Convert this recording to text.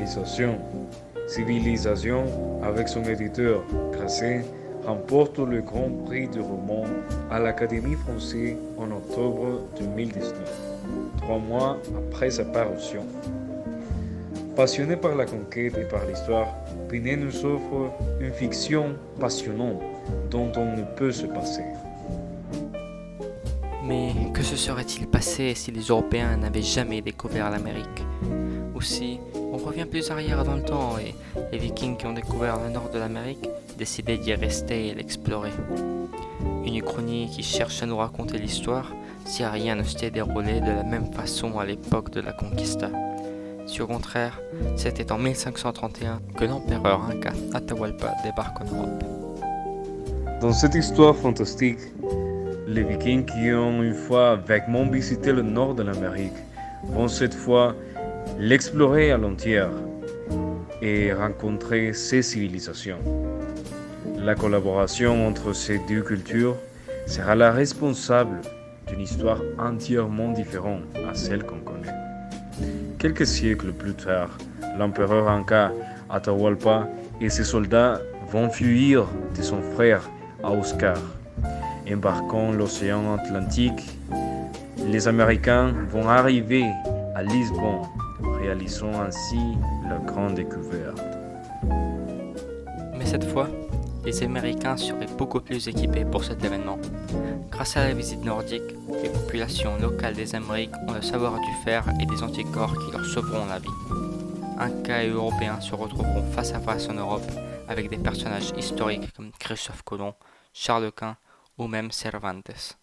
civilisation. Civilisation, avec son éditeur Grasset, remporte le Grand Prix du roman à l'Académie française en octobre 2019, 3 mois après sa parution. Passionné par la conquête et par l'histoire, Pinet nous offre une fiction passionnante dont on ne peut se passer. Mais que se serait-il passé si les Européens n'avaient jamais découvert l'Amérique? Aussi, on revient plus arrière dans le temps et les Vikings qui ont découvert le nord de l'Amérique décidaient d'y rester et l'explorer. Une uchronie qui cherche à nous raconter l'histoire si rien ne s'était déroulé de la même façon à l'époque de la Conquista. Si au contraire, c'était en 1531 que l'empereur Inca Atahualpa débarque en Europe. Dans cette histoire fantastique, les Vikings qui ont une fois vaguement visité le nord de l'Amérique vont cette fois l'explorer à l'entière et rencontrer ces civilisations. La collaboration entre ces deux cultures sera la responsable d'une histoire entièrement différente à celle qu'on connaît. Quelques siècles plus tard, l'empereur Inca Atahualpa et ses soldats vont fuir de son frère Oscar. Embarquant l'océan Atlantique, les Américains vont arriver à Lisbonne, réalisant ainsi leur grande découverte. Mais cette fois, les Américains seraient beaucoup plus équipés pour cet événement. Grâce à la visite nordique, les populations locales des Amériques ont le savoir-faire et des anticorps qui leur sauveront la vie. Incas et Européens se retrouveront face à face en Europe avec des personnages historiques comme Christophe Colomb, Charles Quint ou même Cervantes.